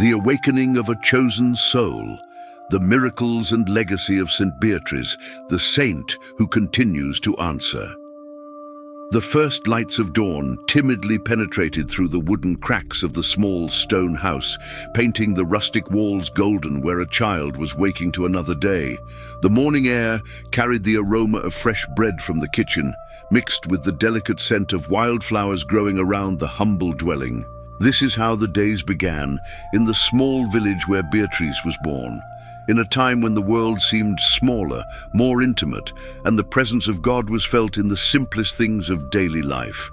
The awakening of a chosen soul, the miracles and legacy of St. Beatrice, the saint who continues to answer. The first lights of dawn timidly penetrated through the wooden cracks of the small stone house, painting the rustic walls golden where a child was waking to another day. The morning air carried the aroma of fresh bread from the kitchen, mixed with the delicate scent of wildflowers growing around the humble dwelling. This is how the days began in the small village where Beatrice was born, in a time when the world seemed smaller, more intimate, and the presence of God was felt in the simplest things of daily life.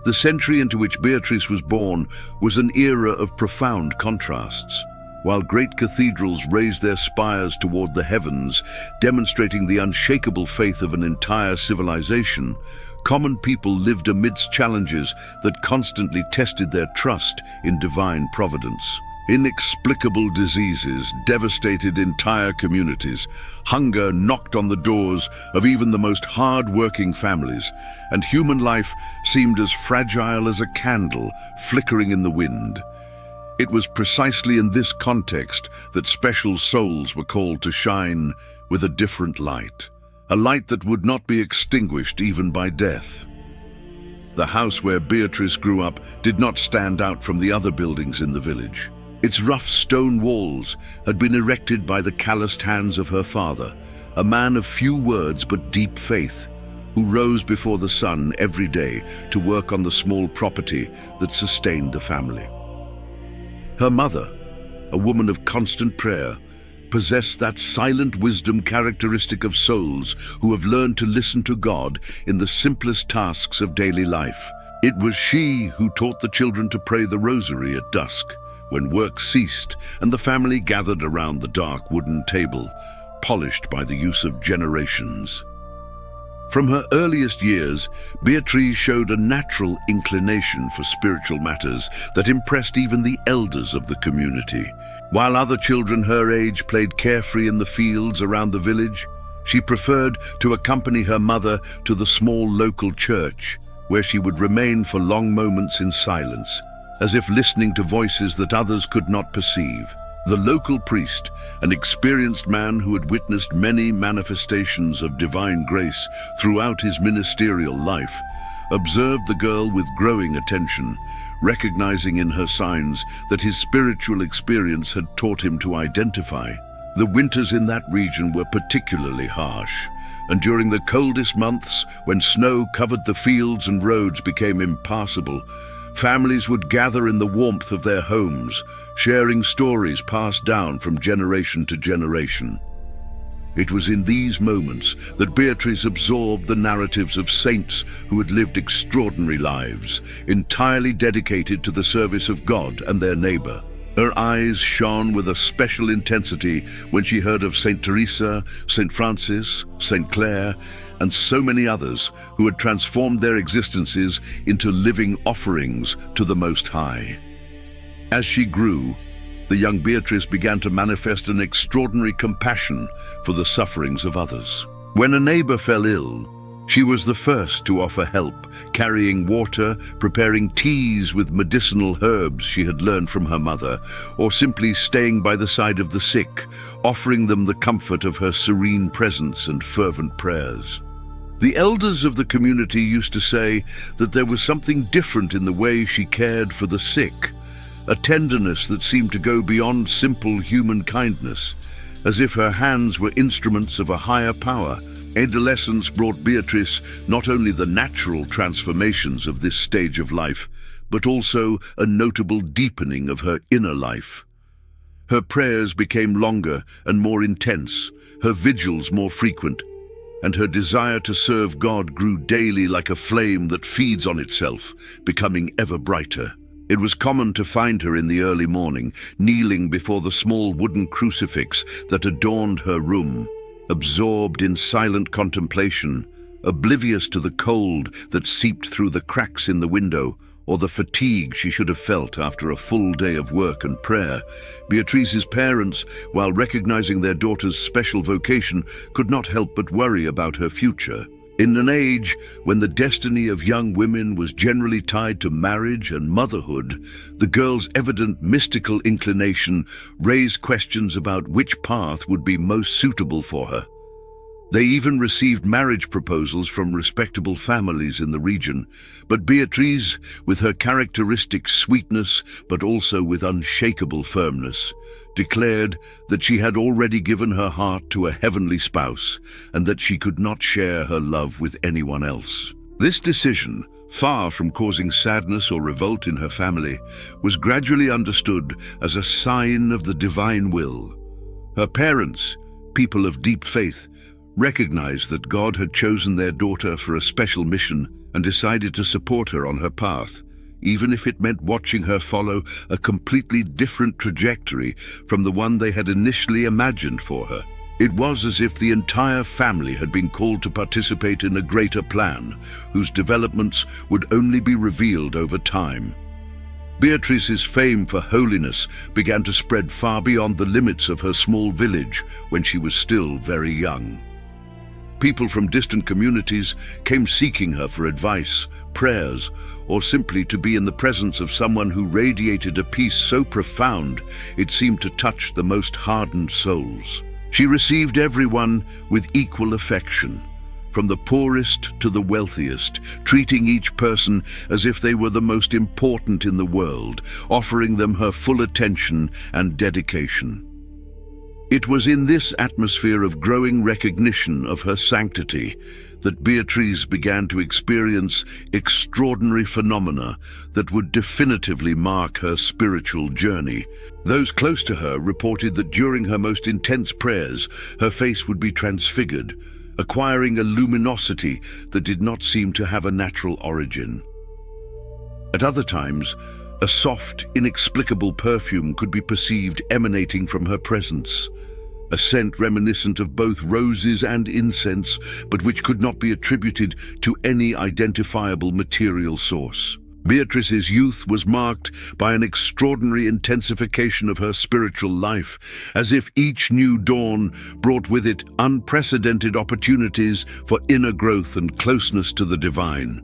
The century into which Beatrice was born was an era of profound contrasts. While great cathedrals raised their spires toward the heavens, demonstrating the unshakable faith of an entire civilization, common people lived amidst challenges that constantly tested their trust in divine providence. Inexplicable diseases devastated entire communities. Hunger knocked on the doors of even the most hard-working families, and human life seemed as fragile as a candle flickering in the wind. It was precisely in this context that special souls were called to shine with a different light, a light that would not be extinguished even by death. The house where Beatrice grew up did not stand out from the other buildings in the village. Its rough stone walls had been erected by the calloused hands of her father, a man of few words but deep faith, who rose before the sun every day to work on the small property that sustained the family. Her mother, a woman of constant prayer, possessed that silent wisdom characteristic of souls who have learned to listen to God in the simplest tasks of daily life. It was she who taught the children to pray the rosary at dusk, when work ceased and the family gathered around the dark wooden table, polished by the use of generations. From her earliest years, Beatrice showed a natural inclination for spiritual matters that impressed even the elders of the community. While other children her age played carefree in the fields around the village, she preferred to accompany her mother to the small local church, where she would remain for long moments in silence, as if listening to voices that others could not perceive. The local priest, an experienced man who had witnessed many manifestations of divine grace throughout his ministerial life, observed the girl with growing attention, recognizing in her signs that his spiritual experience had taught him to identify. The winters in that region were particularly harsh, and during the coldest months, when snow covered the fields and roads became impassable, families would gather in the warmth of their homes, sharing stories passed down from generation to generation. It was in these moments that Beatrice absorbed the narratives of saints who had lived extraordinary lives, entirely dedicated to the service of God and their neighbor. Her eyes shone with a special intensity when she heard of Saint Teresa, Saint Francis, Saint Clare, and so many others who had transformed their existences into living offerings to the Most High. As she grew, the young Beatrice began to manifest an extraordinary compassion for the sufferings of others. When a neighbor fell ill, she was the first to offer help, carrying water, preparing teas with medicinal herbs she had learned from her mother, or simply staying by the side of the sick, offering them the comfort of her serene presence and fervent prayers. The elders of the community used to say that there was something different in the way she cared for the sick, a tenderness that seemed to go beyond simple human kindness, as if her hands were instruments of a higher power. Adolescence brought Beatrice not only the natural transformations of this stage of life, but also a notable deepening of her inner life. Her prayers became longer and more intense, her vigils more frequent, and her desire to serve God grew daily like a flame that feeds on itself, becoming ever brighter. It was common to find her in the early morning, kneeling before the small wooden crucifix that adorned her room, absorbed in silent contemplation, oblivious to the cold that seeped through the cracks in the window, or the fatigue she should have felt after a full day of work and prayer. Beatrice's parents, while recognizing their daughter's special vocation, could not help but worry about her future. In an age when the destiny of young women was generally tied to marriage and motherhood, the girl's evident mystical inclination raised questions about which path would be most suitable for her. They even received marriage proposals from respectable families in the region, but Beatrice, with her characteristic sweetness but also with unshakable firmness, declared that she had already given her heart to a heavenly spouse and that she could not share her love with anyone else. This decision, far from causing sadness or revolt in her family, was gradually understood as a sign of the divine will. Her parents, people of deep faith, recognized that God had chosen their daughter for a special mission and decided to support her on her path, even if it meant watching her follow a completely different trajectory from the one they had initially imagined for her. It was as if the entire family had been called to participate in a greater plan, whose developments would only be revealed over time. Beatrice's fame for holiness began to spread far beyond the limits of her small village when she was still very young. People from distant communities came seeking her for advice, prayers, or simply to be in the presence of someone who radiated a peace so profound it seemed to touch the most hardened souls. She received everyone with equal affection, from the poorest to the wealthiest, treating each person as if they were the most important in the world, offering them her full attention and dedication. It was in this atmosphere of growing recognition of her sanctity that Beatrice began to experience extraordinary phenomena that would definitively mark her spiritual journey. Those close to her reported that during her most intense prayers, her face would be transfigured, acquiring a luminosity that did not seem to have a natural origin. At other times, a soft, inexplicable perfume could be perceived emanating from her presence, a scent reminiscent of both roses and incense, but which could not be attributed to any identifiable material source. Beatrice's youth was marked by an extraordinary intensification of her spiritual life, as if each new dawn brought with it unprecedented opportunities for inner growth and closeness to the divine.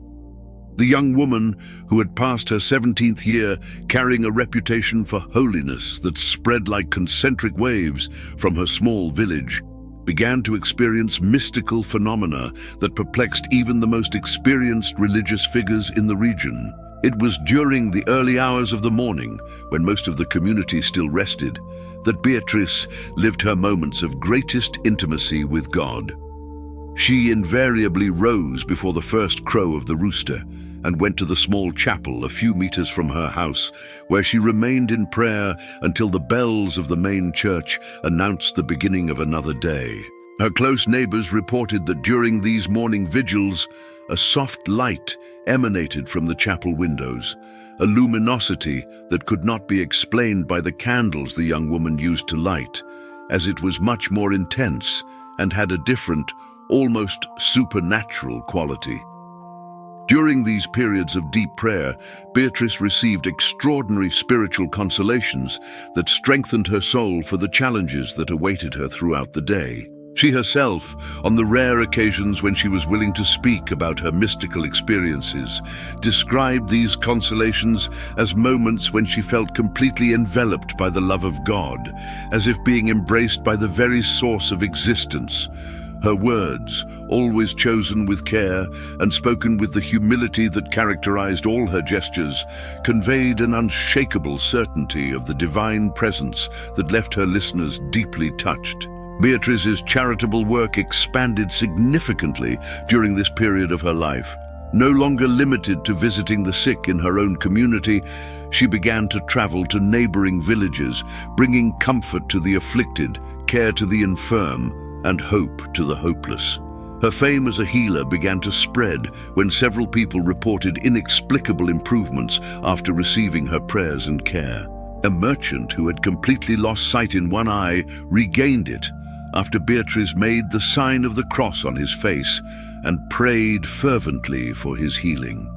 The young woman, who had passed her 17th year carrying a reputation for holiness that spread like concentric waves from her small village, began to experience mystical phenomena that perplexed even the most experienced religious figures in the region. It was during the early hours of the morning, when most of the community still rested, that Beatrice lived her moments of greatest intimacy with God. She invariably rose before the first crow of the rooster and went to the small chapel a few meters from her house, where she remained in prayer until the bells of the main church announced the beginning of another day. Her close neighbors reported that during these morning vigils, a soft light emanated from the chapel windows, a luminosity that could not be explained by the candles the young woman used to light, as it was much more intense and had a different, almost supernatural quality. During these periods of deep prayer, Beatrice received extraordinary spiritual consolations that strengthened her soul for the challenges that awaited her throughout the day. She herself, on the rare occasions when she was willing to speak about her mystical experiences, described these consolations as moments when she felt completely enveloped by the love of God, as if being embraced by the very source of existence. Her words, always chosen with care and spoken with the humility that characterized all her gestures, conveyed an unshakable certainty of the divine presence that left her listeners deeply touched. Beatrice's charitable work expanded significantly during this period of her life. No longer limited to visiting the sick in her own community, she began to travel to neighboring villages, bringing comfort to the afflicted, care to the infirm, and hope to the hopeless. Her fame as a healer began to spread when several people reported inexplicable improvements after receiving her prayers and care. A merchant who had completely lost sight in one eye regained it after Beatrice made the sign of the cross on his face and prayed fervently for his healing.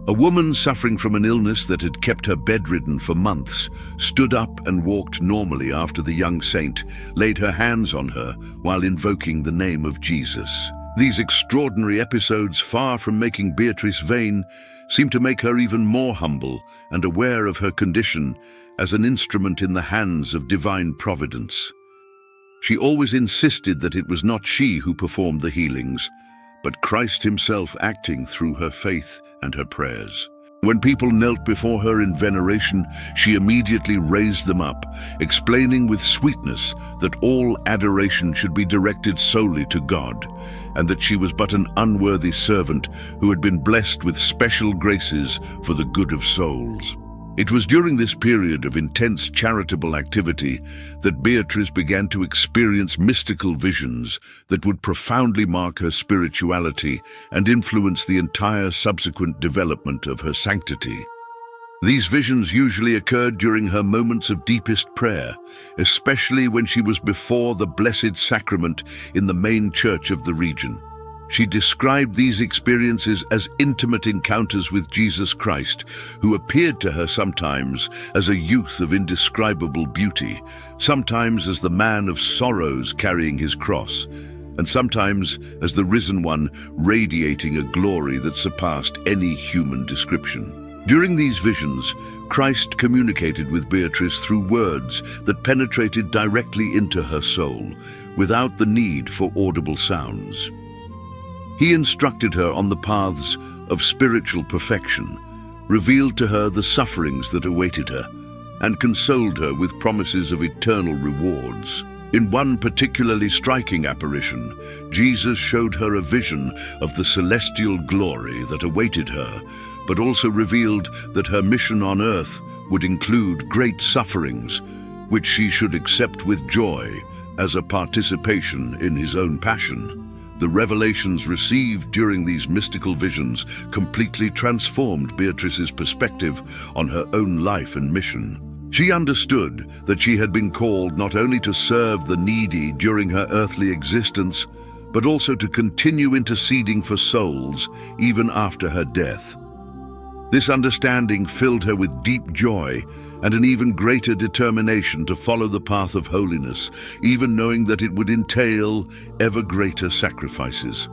A woman suffering from an illness that had kept her bedridden for months stood up and walked normally after the young saint laid her hands on her while invoking the name of Jesus. These extraordinary episodes, far from making Beatrice vain, seem to make her even more humble and aware of her condition as an instrument in the hands of divine providence. She always insisted that it was not she who performed the healings, but Christ himself acting through her faith and her prayers. When people knelt before her in veneration, she immediately raised them up, explaining with sweetness that all adoration should be directed solely to God, and that she was but an unworthy servant who had been blessed with special graces for the good of souls. It was during this period of intense charitable activity that Beatrice began to experience mystical visions that would profoundly mark her spirituality and influence the entire subsequent development of her sanctity. These visions usually occurred during her moments of deepest prayer, especially when she was before the Blessed Sacrament in the main church of the region. She described these experiences as intimate encounters with Jesus Christ, who appeared to her sometimes as a youth of indescribable beauty, sometimes as the man of sorrows carrying his cross, and sometimes as the risen one radiating a glory that surpassed any human description. During these visions, Christ communicated with Beatrice through words that penetrated directly into her soul, without the need for audible sounds. He instructed her on the paths of spiritual perfection, revealed to her the sufferings that awaited her, and consoled her with promises of eternal rewards. In one particularly striking apparition, Jesus showed her a vision of the celestial glory that awaited her, but also revealed that her mission on earth would include great sufferings, which she should accept with joy as a participation in his own passion. The revelations received during these mystical visions completely transformed Beatrice's perspective on her own life and mission. She understood that she had been called not only to serve the needy during her earthly existence, but also to continue interceding for souls even after her death. This understanding filled her with deep joy and an even greater determination to follow the path of holiness, even knowing that it would entail ever greater sacrifices.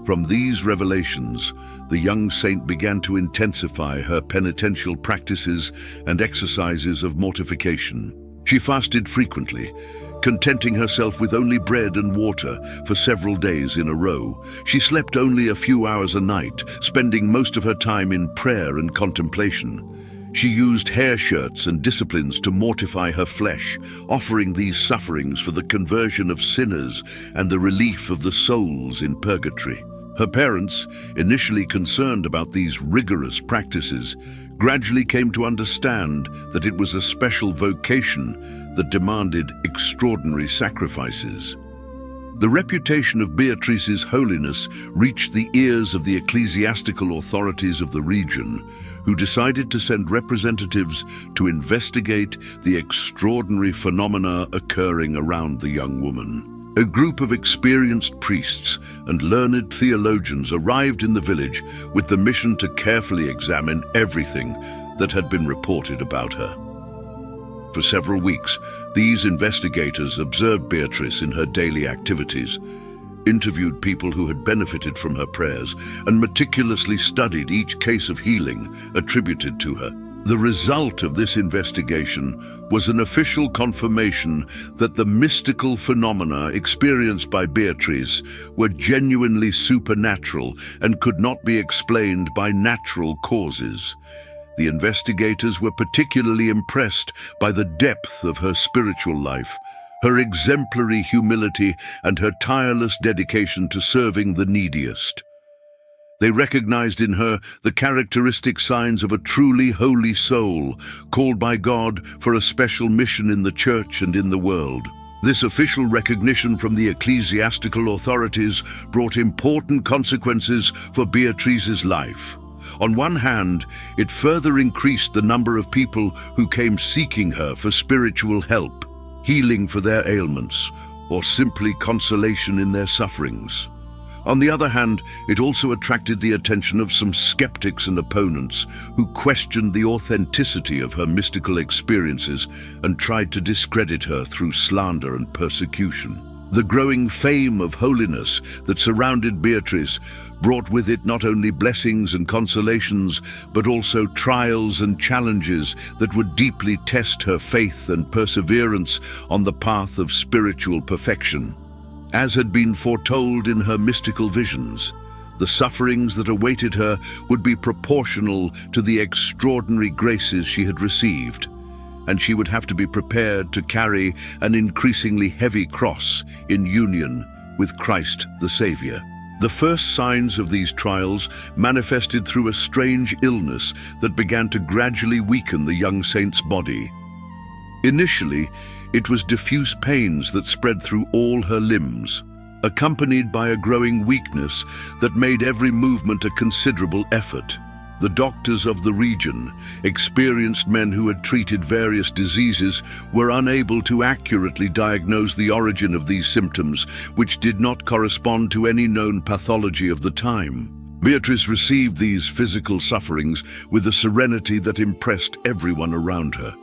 From these revelations, the young saint began to intensify her penitential practices and exercises of mortification. She fasted frequently, contenting herself with only bread and water for several days in a row. She slept only a few hours a night, spending most of her time in prayer and contemplation. She used hair shirts and disciplines to mortify her flesh, offering these sufferings for the conversion of sinners and the relief of the souls in purgatory. Her parents, initially concerned about these rigorous practices, gradually came to understand that it was a special vocation that demanded extraordinary sacrifices. The reputation of Beatrice's holiness reached the ears of the ecclesiastical authorities of the region, who decided to send representatives to investigate the extraordinary phenomena occurring around the young woman. A group of experienced priests and learned theologians arrived in the village with the mission to carefully examine everything that had been reported about her. For several weeks, these investigators observed Beatrice in her daily activities, interviewed people who had benefited from her prayers, and meticulously studied each case of healing attributed to her. The result of this investigation was an official confirmation that the mystical phenomena experienced by Beatrice were genuinely supernatural and could not be explained by natural causes. The investigators were particularly impressed by the depth of her spiritual life, her exemplary humility, and her tireless dedication to serving the neediest. They recognized in her the characteristic signs of a truly holy soul, called by God for a special mission in the church and in the world. This official recognition from the ecclesiastical authorities brought important consequences for Beatrice's life. On one hand, it further increased the number of people who came seeking her for spiritual help, healing for their ailments, or simply consolation in their sufferings. On the other hand, it also attracted the attention of some skeptics and opponents who questioned the authenticity of her mystical experiences and tried to discredit her through slander and persecution. The growing fame of holiness that surrounded Beatrice brought with it not only blessings and consolations, but also trials and challenges that would deeply test her faith and perseverance on the path of spiritual perfection. As had been foretold in her mystical visions, the sufferings that awaited her would be proportional to the extraordinary graces she had received, and she would have to be prepared to carry an increasingly heavy cross in union with Christ the Savior. The first signs of these trials manifested through a strange illness that began to gradually weaken the young saint's body. Initially, it was diffuse pains that spread through all her limbs, accompanied by a growing weakness that made every movement a considerable effort. The doctors of the region, experienced men who had treated various diseases, were unable to accurately diagnose the origin of these symptoms, which did not correspond to any known pathology of the time. Beatrice received these physical sufferings with a serenity that impressed everyone around her.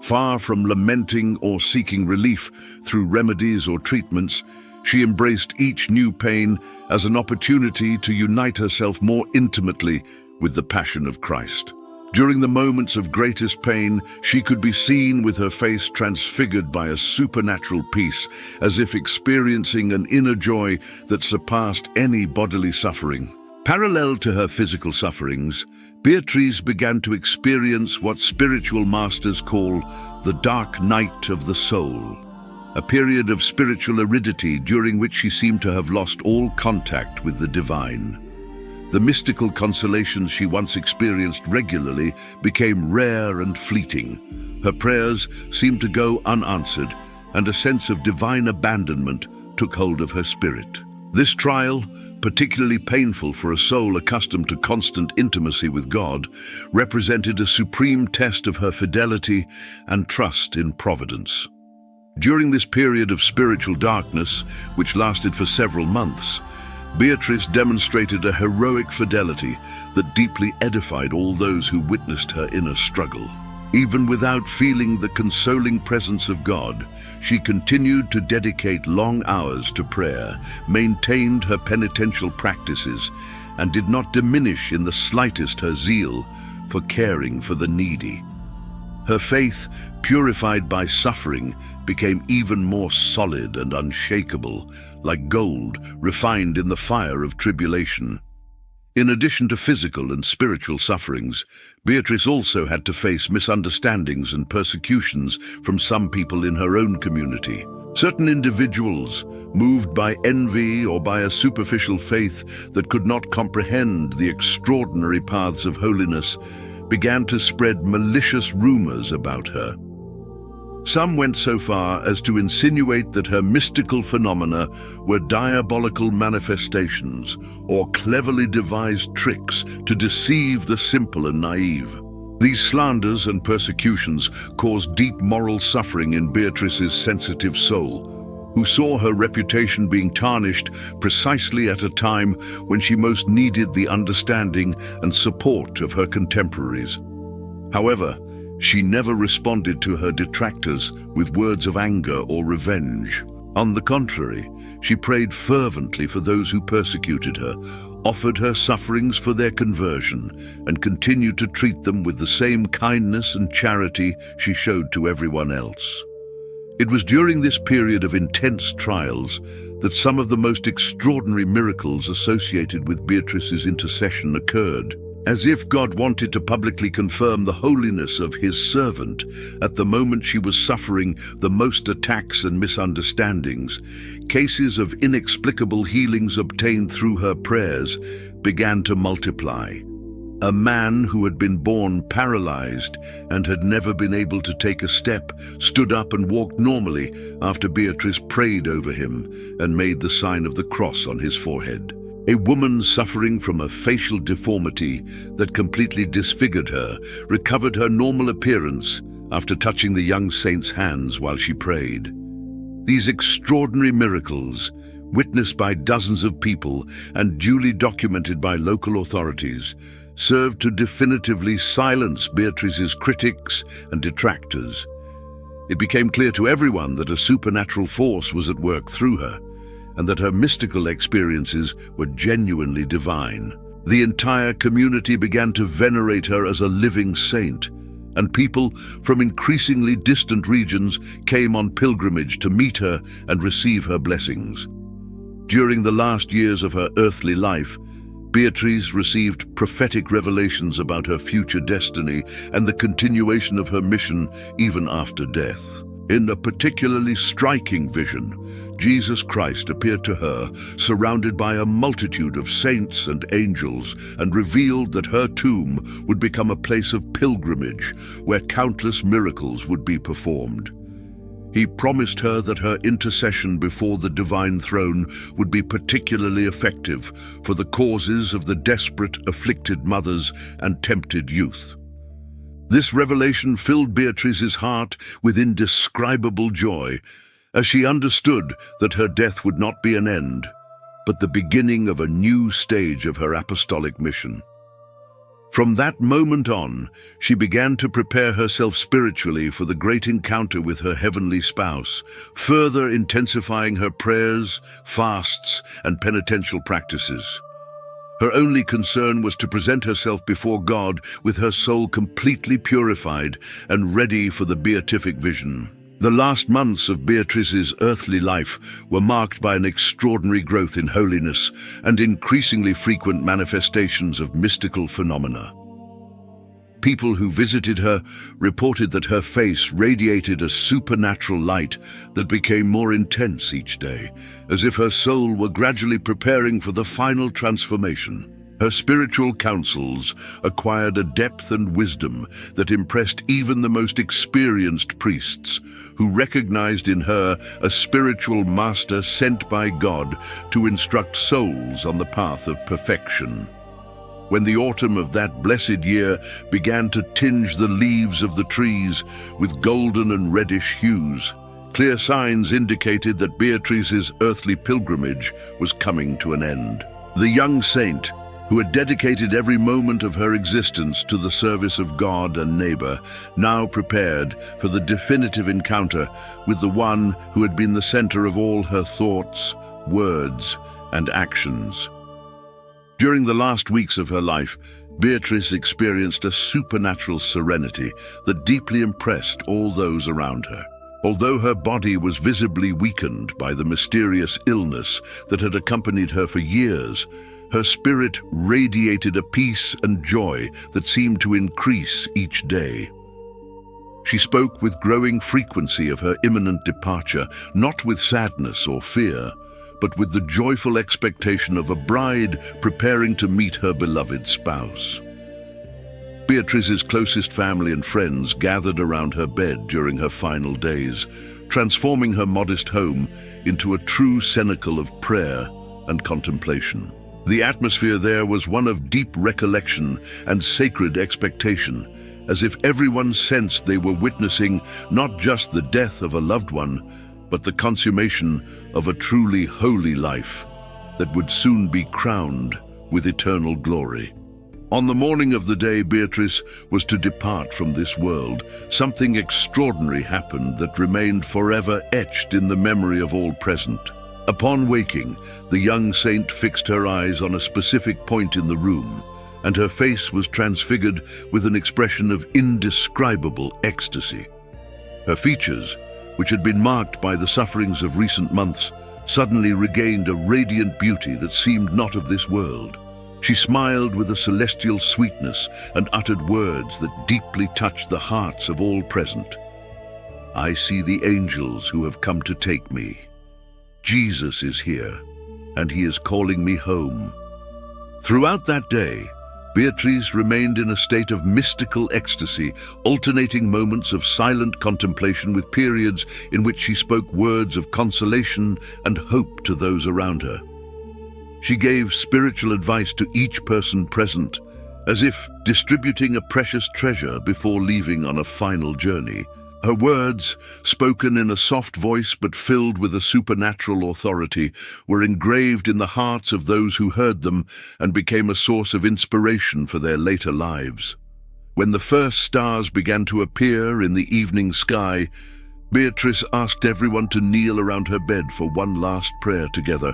Far from lamenting or seeking relief through remedies or treatments, she embraced each new pain as an opportunity to unite herself more intimately with the passion of Christ. During the moments of greatest pain, she could be seen with her face transfigured by a supernatural peace, as if experiencing an inner joy that surpassed any bodily suffering. Parallel to her physical sufferings, Beatrice began to experience what spiritual masters call the dark night of the soul, a period of spiritual aridity during which she seemed to have lost all contact with the divine. The mystical consolations she once experienced regularly became rare and fleeting. Her prayers seemed to go unanswered, and a sense of divine abandonment took hold of her spirit. This trial, particularly painful for a soul accustomed to constant intimacy with God, represented a supreme test of her fidelity and trust in providence. During this period of spiritual darkness, which lasted for several months, Beatrice demonstrated a heroic fidelity that deeply edified all those who witnessed her inner struggle. Even without feeling the consoling presence of God, she continued to dedicate long hours to prayer, maintained her penitential practices, and did not diminish in the slightest her zeal for caring for the needy. Her faith, purified by suffering, became even more solid and unshakable, like gold refined in the fire of tribulation. In addition to physical and spiritual sufferings, Beatrice also had to face misunderstandings and persecutions from some people in her own community. Certain individuals, moved by envy or by a superficial faith that could not comprehend the extraordinary paths of holiness, began to spread malicious rumors about her. Some went so far as to insinuate that her mystical phenomena were diabolical manifestations or cleverly devised tricks to deceive the simple and naive. These slanders and persecutions caused deep moral suffering in Beatrice's sensitive soul, who saw her reputation being tarnished precisely at a time when she most needed the understanding and support of her contemporaries. However, she never responded to her detractors with words of anger or revenge. On the contrary, she prayed fervently for those who persecuted her, offered her sufferings for their conversion, and continued to treat them with the same kindness and charity she showed to everyone else. It was during this period of intense trials that some of the most extraordinary miracles associated with Beatrice's intercession occurred. As if God wanted to publicly confirm the holiness of his servant at the moment she was suffering the most attacks and misunderstandings, cases of inexplicable healings obtained through her prayers began to multiply. A man who had been born paralyzed and had never been able to take a step stood up and walked normally after Beatrice prayed over him and made the sign of the cross on his forehead. A woman suffering from a facial deformity that completely disfigured her recovered her normal appearance after touching the young saint's hands while she prayed. These extraordinary miracles, witnessed by dozens of people and duly documented by local authorities, served to definitively silence Beatrice's critics and detractors. It became clear to everyone that a supernatural force was at work through her, and that her mystical experiences were genuinely divine. The entire community began to venerate her as a living saint, and people from increasingly distant regions came on pilgrimage to meet her and receive her blessings. During the last years of her earthly life, Beatrice received prophetic revelations about her future destiny and the continuation of her mission even after death. In a particularly striking vision, Jesus Christ appeared to her, surrounded by a multitude of saints and angels, and revealed that her tomb would become a place of pilgrimage where countless miracles would be performed. He promised her that her intercession before the divine throne would be particularly effective for the causes of the desperate, afflicted mothers and tempted youth. This revelation filled Beatrice's heart with indescribable joy, as she understood that her death would not be an end, but the beginning of a new stage of her apostolic mission. From that moment on, she began to prepare herself spiritually for the great encounter with her heavenly spouse, further intensifying her prayers, fasts, and penitential practices. Her only concern was to present herself before God with her soul completely purified and ready for the beatific vision. The last months of Beatrice's earthly life were marked by an extraordinary growth in holiness and increasingly frequent manifestations of mystical phenomena. People who visited her reported that her face radiated a supernatural light that became more intense each day, as if her soul were gradually preparing for the final transformation. Her spiritual counsels acquired a depth and wisdom that impressed even the most experienced priests, who recognized in her a spiritual master sent by God to instruct souls on the path of perfection. When the autumn of that blessed year began to tinge the leaves of the trees with golden and reddish hues, clear signs indicated that Beatrice's earthly pilgrimage was coming to an end. The young saint, who had dedicated every moment of her existence to the service of God and neighbor, now prepared for the definitive encounter with the one who had been the center of all her thoughts, words, and actions. During the last weeks of her life, Beatrice experienced a supernatural serenity that deeply impressed all those around her. Although her body was visibly weakened by the mysterious illness that had accompanied her for years, her spirit radiated a peace and joy that seemed to increase each day. She spoke with growing frequency of her imminent departure, not with sadness or fear, but with the joyful expectation of a bride preparing to meet her beloved spouse. Beatrice's closest family and friends gathered around her bed during her final days, transforming her modest home into a true cenacle of prayer and contemplation. The atmosphere there was one of deep recollection and sacred expectation, as if everyone sensed they were witnessing not just the death of a loved one, but the consummation of a truly holy life that would soon be crowned with eternal glory. On the morning of the day Beatrice was to depart from this world, something extraordinary happened that remained forever etched in the memory of all present. Upon waking, the young saint fixed her eyes on a specific point in the room, and her face was transfigured with an expression of indescribable ecstasy. Her features, which had been marked by the sufferings of recent months, suddenly regained a radiant beauty that seemed not of this world. She smiled with a celestial sweetness and uttered words that deeply touched the hearts of all present. "I see the angels who have come to take me. Jesus is here, and he is calling me home." Throughout that day, Beatrice remained in a state of mystical ecstasy, alternating moments of silent contemplation with periods in which she spoke words of consolation and hope to those around her. She gave spiritual advice to each person present, as if distributing a precious treasure before leaving on a final journey. Her words, spoken in a soft voice but filled with a supernatural authority, were engraved in the hearts of those who heard them and became a source of inspiration for their later lives. When the first stars began to appear in the evening sky, Beatrice asked everyone to kneel around her bed for one last prayer together.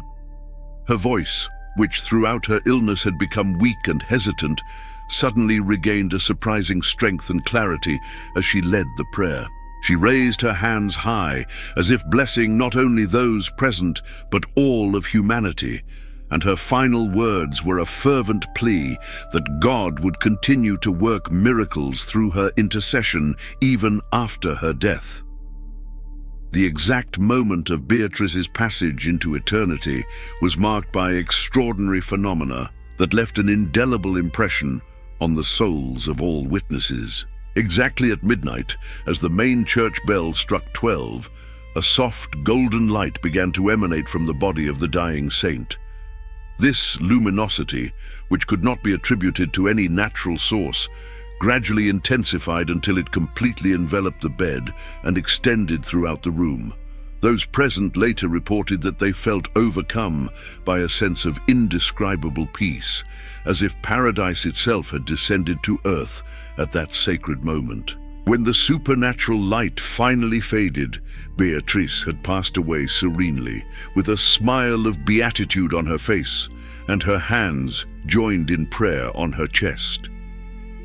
Her voice, which throughout her illness had become weak and hesitant, suddenly regained a surprising strength and clarity as she led the prayer. She raised her hands high, as if blessing not only those present, but all of humanity, and her final words were a fervent plea that God would continue to work miracles through her intercession even after her death. The exact moment of Beatrice's passage into eternity was marked by extraordinary phenomena that left an indelible impression on the souls of all witnesses. Exactly at midnight, as the main church bell struck 12, a soft golden light began to emanate from the body of the dying saint. This luminosity, which could not be attributed to any natural source, gradually intensified until it completely enveloped the bed and extended throughout the room. Those present later reported that they felt overcome by a sense of indescribable peace, as if paradise itself had descended to earth at that sacred moment. When the supernatural light finally faded, Beatrice had passed away serenely, with a smile of beatitude on her face and her hands joined in prayer on her chest.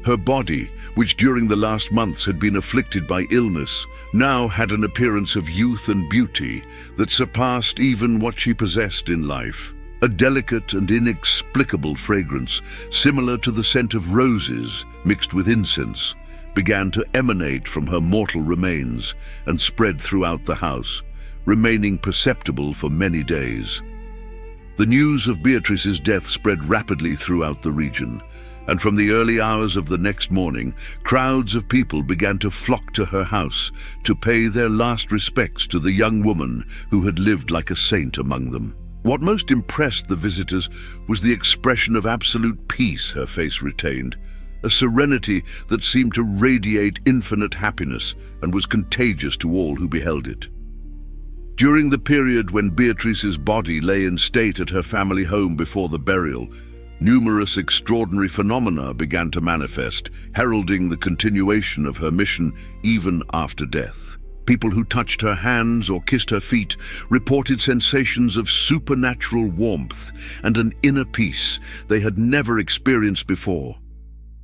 Her body, which during the last months had been afflicted by illness, now had an appearance of youth and beauty that surpassed even what she possessed in life. A delicate and inexplicable fragrance, similar to the scent of roses mixed with incense, began to emanate from her mortal remains and spread throughout the house, remaining perceptible for many days. The news of Beatrice's death spread rapidly throughout the region, and from the early hours of the next morning, crowds of people began to flock to her house to pay their last respects to the young woman who had lived like a saint among them. What most impressed the visitors was the expression of absolute peace her face retained, a serenity that seemed to radiate infinite happiness and was contagious to all who beheld it. During the period when Beatrice's body lay in state at her family home before the burial, numerous extraordinary phenomena began to manifest, heralding the continuation of her mission even after death. People who touched her hands or kissed her feet reported sensations of supernatural warmth and an inner peace they had never experienced before.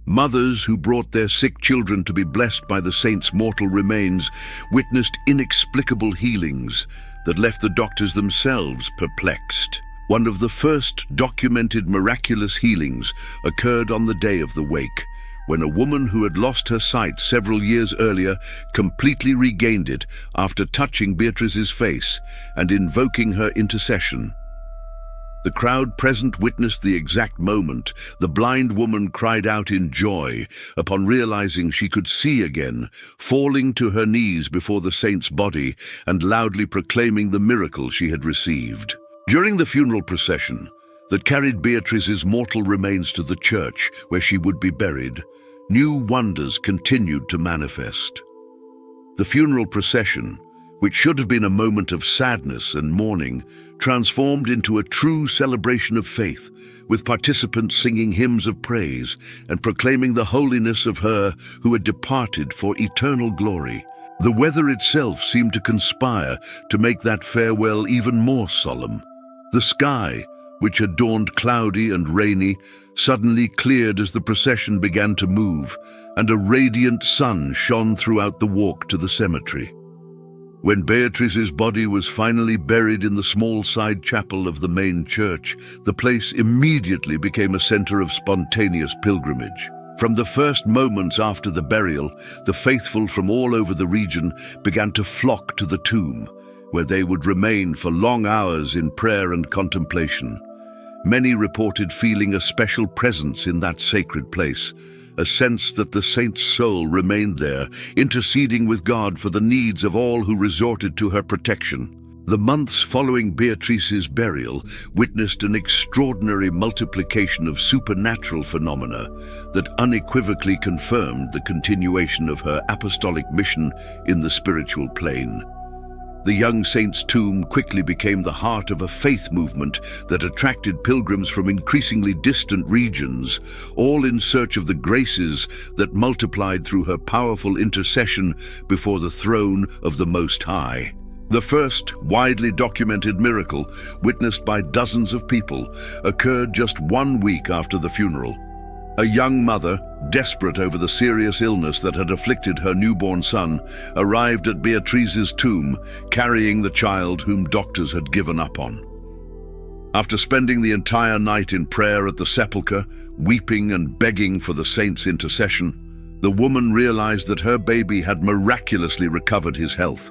Mothers who brought their sick children to be blessed by the saint's mortal remains witnessed inexplicable healings that left the doctors themselves perplexed. One of the first documented miraculous healings occurred on the day of the wake, when a woman who had lost her sight several years earlier completely regained it after touching Beatrice's face and invoking her intercession. The crowd present witnessed the exact moment the blind woman cried out in joy upon realizing she could see again, falling to her knees before the saint's body and loudly proclaiming the miracle she had received. During the funeral procession that carried Beatrice's mortal remains to the church where she would be buried, new wonders continued to manifest. The funeral procession, which should have been a moment of sadness and mourning, transformed into a true celebration of faith, with participants singing hymns of praise and proclaiming the holiness of her who had departed for eternal glory. The weather itself seemed to conspire to make that farewell even more solemn. The sky, which had dawned cloudy and rainy, suddenly cleared as the procession began to move, and a radiant sun shone throughout the walk to the cemetery. When Beatrice's body was finally buried in the small side chapel of the main church, the place immediately became a center of spontaneous pilgrimage. From the first moments after the burial, the faithful from all over the region began to flock to the tomb, where they would remain for long hours in prayer and contemplation. Many reported feeling a special presence in that sacred place, a sense that the saint's soul remained there, interceding with God for the needs of all who resorted to her protection. The months following Beatrice's burial witnessed an extraordinary multiplication of supernatural phenomena that unequivocally confirmed the continuation of her apostolic mission in the spiritual plane. The young saint's tomb quickly became the heart of a faith movement that attracted pilgrims from increasingly distant regions, all in search of the graces that multiplied through her powerful intercession before the throne of the Most High. The first widely documented miracle, witnessed by dozens of people, occurred just 1 week after the funeral. A young mother, desperate over the serious illness that had afflicted her newborn son, arrived at Beatrice's tomb, carrying the child whom doctors had given up on. After spending the entire night in prayer at the sepulchre, weeping and begging for the saint's intercession, the woman realized that her baby had miraculously recovered his health.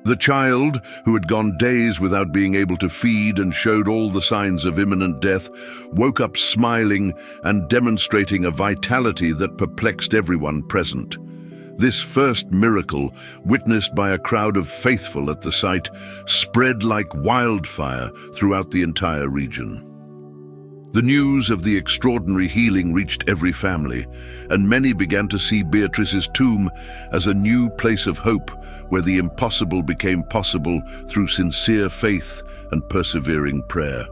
The child, who had gone days without being able to feed and showed all the signs of imminent death, woke up smiling and demonstrating a vitality that perplexed everyone present. This first miracle, witnessed by a crowd of faithful at the site, spread like wildfire throughout the entire region. The news of the extraordinary healing reached every family, and many began to see Beatrice's tomb as a new place of hope where the impossible became possible through sincere faith and persevering prayer.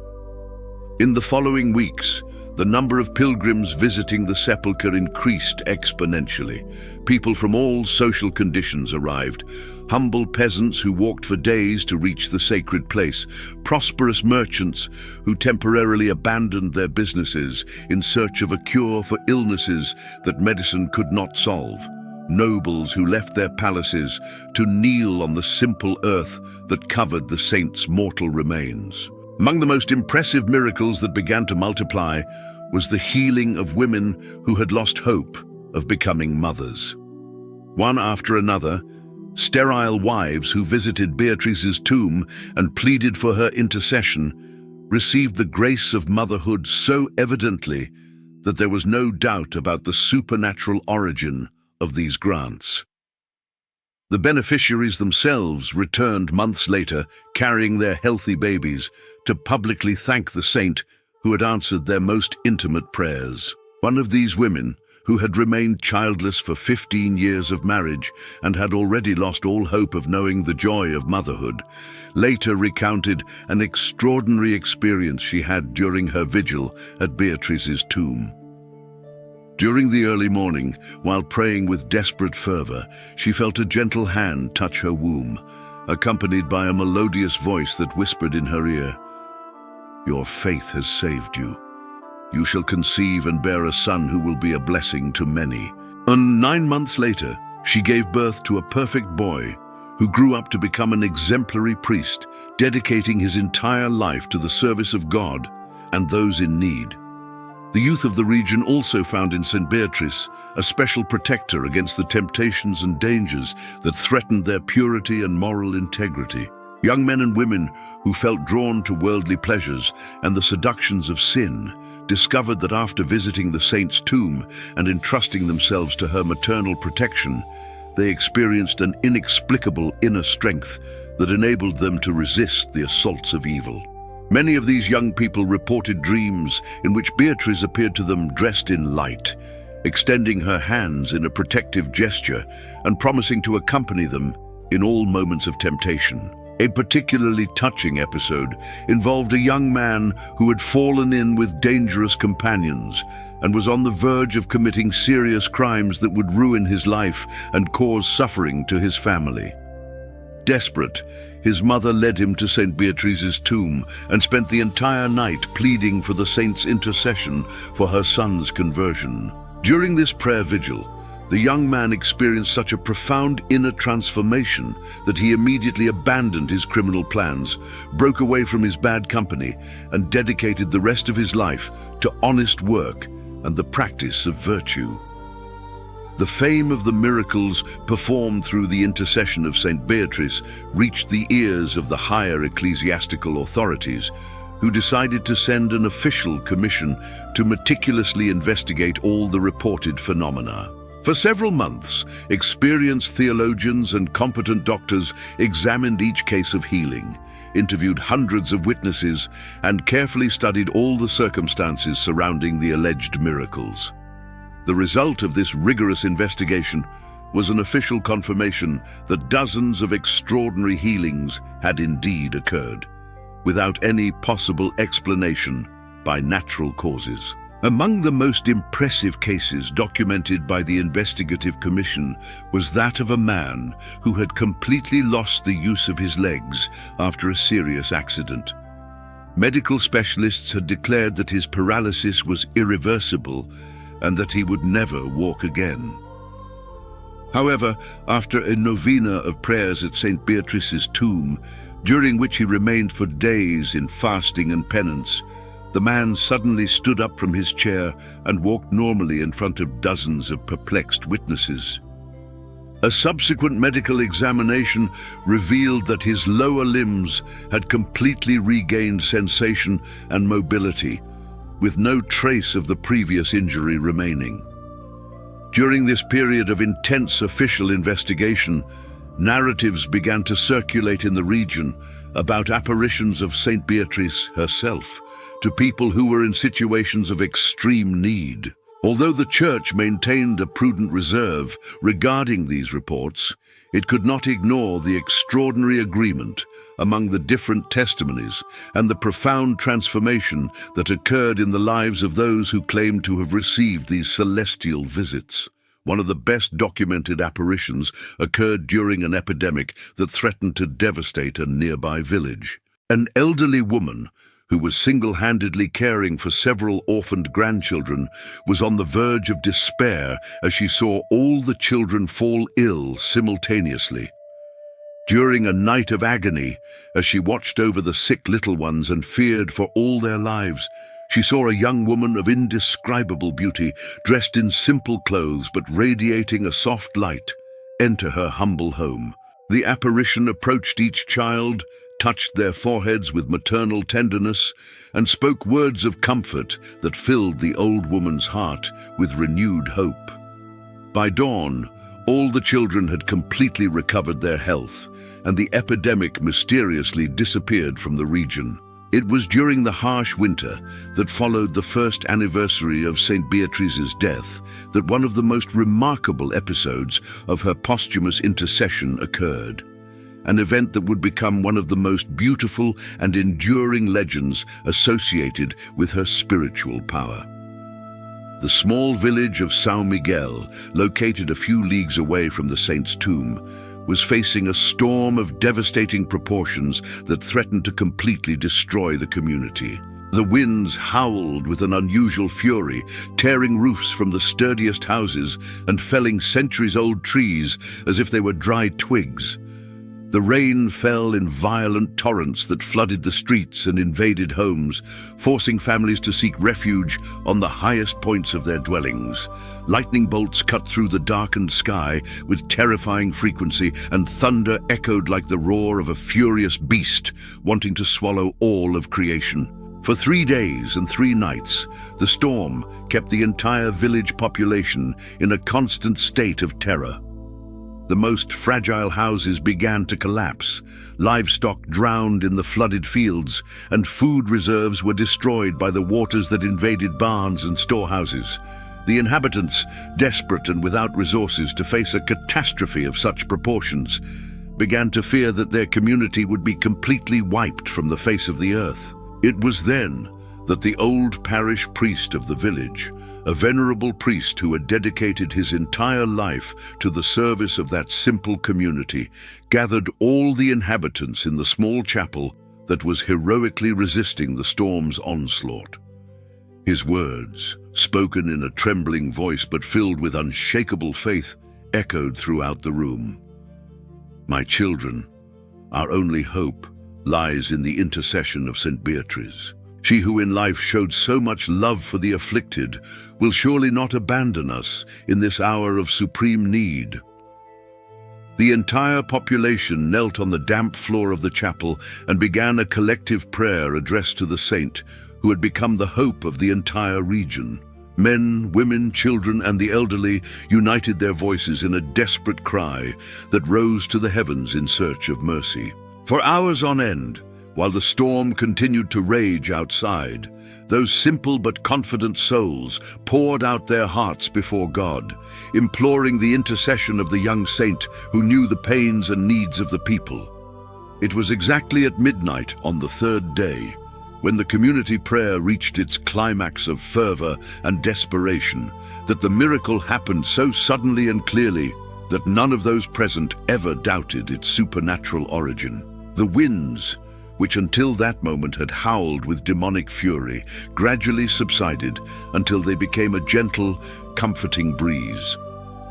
In the following weeks, the number of pilgrims visiting the sepulchre increased exponentially. People from all social conditions arrived. Humble peasants who walked for days to reach the sacred place, prosperous merchants who temporarily abandoned their businesses in search of a cure for illnesses that medicine could not solve, nobles who left their palaces to kneel on the simple earth that covered the saint's mortal remains. Among the most impressive miracles that began to multiply was the healing of women who had lost hope of becoming mothers. One after another, sterile wives who visited Beatrice's tomb and pleaded for her intercession received the grace of motherhood so evidently that there was no doubt about the supernatural origin of these grants. The beneficiaries themselves returned months later, carrying their healthy babies, to publicly thank the saint who had answered their most intimate prayers. One of these women, who had remained childless for 15 years of marriage and had already lost all hope of knowing the joy of motherhood, later recounted an extraordinary experience she had during her vigil at Beatrice's tomb. During the early morning, while praying with desperate fervor, she felt a gentle hand touch her womb, accompanied by a melodious voice that whispered in her ear, "Your faith has saved you. You shall conceive and bear a son who will be a blessing to many." And 9 months later, she gave birth to a perfect boy who grew up to become an exemplary priest, dedicating his entire life to the service of God and those in need. The youth of the region also found in St. Beatrice a special protector against the temptations and dangers that threatened their purity and moral integrity. Young men and women who felt drawn to worldly pleasures and the seductions of sin discovered that after visiting the saint's tomb and entrusting themselves to her maternal protection, they experienced an inexplicable inner strength that enabled them to resist the assaults of evil. Many of these young people reported dreams in which Beatrice appeared to them dressed in light, extending her hands in a protective gesture and promising to accompany them in all moments of temptation. A particularly touching episode involved a young man who had fallen in with dangerous companions and was on the verge of committing serious crimes that would ruin his life and cause suffering to his family. Desperate, his mother led him to St. Beatrice's tomb and spent the entire night pleading for the saint's intercession for her son's conversion. During this prayer vigil, the young man experienced such a profound inner transformation that he immediately abandoned his criminal plans, broke away from his bad company, and dedicated the rest of his life to honest work and the practice of virtue. The fame of the miracles performed through the intercession of St. Beatrice reached the ears of the higher ecclesiastical authorities, who decided to send an official commission to meticulously investigate all the reported phenomena. For several months, experienced theologians and competent doctors examined each case of healing, interviewed hundreds of witnesses, and carefully studied all the circumstances surrounding the alleged miracles. The result of this rigorous investigation was an official confirmation that dozens of extraordinary healings had indeed occurred, without any possible explanation by natural causes. Among the most impressive cases documented by the Investigative Commission was that of a man who had completely lost the use of his legs after a serious accident. Medical specialists had declared that his paralysis was irreversible and that he would never walk again. However, after a novena of prayers at St. Beatrice's tomb, during which he remained for days in fasting and penance, the man suddenly stood up from his chair and walked normally in front of dozens of perplexed witnesses. A subsequent medical examination revealed that his lower limbs had completely regained sensation and mobility, with no trace of the previous injury remaining. During this period of intense official investigation, narratives began to circulate in the region about apparitions of St. Beatrice herself to people who were in situations of extreme need. Although the Church maintained a prudent reserve regarding these reports, it could not ignore the extraordinary agreement among the different testimonies and the profound transformation that occurred in the lives of those who claimed to have received these celestial visits. One of the best documented apparitions occurred during an epidemic that threatened to devastate a nearby village. An elderly woman who was single-handedly caring for several orphaned grandchildren was on the verge of despair as she saw all the children fall ill simultaneously. During a night of agony, as she watched over the sick little ones and feared for all their lives, she saw a young woman of indescribable beauty, dressed in simple clothes but radiating a soft light, enter her humble home. The apparition approached each child, touched their foreheads with maternal tenderness, and spoke words of comfort that filled the old woman's heart with renewed hope. By dawn, all the children had completely recovered their health, and the epidemic mysteriously disappeared from the region. It was during the harsh winter that followed the first anniversary of St. Beatrice's death that one of the most remarkable episodes of her posthumous intercession occurred, an event that would become one of the most beautiful and enduring legends associated with her spiritual power. The small village of São Miguel, located a few leagues away from the saint's tomb, was facing a storm of devastating proportions that threatened to completely destroy the community. The winds howled with an unusual fury, tearing roofs from the sturdiest houses and felling centuries-old trees as if they were dry twigs. The rain fell in violent torrents that flooded the streets and invaded homes, forcing families to seek refuge on the highest points of their dwellings. Lightning bolts cut through the darkened sky with terrifying frequency, and thunder echoed like the roar of a furious beast wanting to swallow all of creation. For 3 days and 3 nights, the storm kept the entire village population in a constant state of terror. The most fragile houses began to collapse, livestock drowned in the flooded fields, and food reserves were destroyed by the waters that invaded barns and storehouses. The inhabitants, desperate and without resources to face a catastrophe of such proportions, began to fear that their community would be completely wiped from the face of the earth. It was then that the old parish priest of the village, a venerable priest who had dedicated his entire life to the service of that simple community, gathered all the inhabitants in the small chapel that was heroically resisting the storm's onslaught. His words, spoken in a trembling voice but filled with unshakable faith, echoed throughout the room. "My children, our only hope lies in the intercession of St. Beatrice. She who in life showed so much love for the afflicted will surely not abandon us in this hour of supreme need." The entire population knelt on the damp floor of the chapel and began a collective prayer addressed to the saint, who had become the hope of the entire region. Men, women, children, and the elderly united their voices in a desperate cry that rose to the heavens in search of mercy. For hours on end, While the storm continued to rage outside, those simple but confident souls poured out their hearts before God, imploring the intercession of the young saint who knew the pains and needs of the people. It was exactly at midnight on the third day, when the community prayer reached its climax of fervor and desperation, that the miracle happened so suddenly and clearly that none of those present ever doubted its supernatural origin. The winds, which until that moment had howled with demonic fury, gradually subsided until they became a gentle, comforting breeze.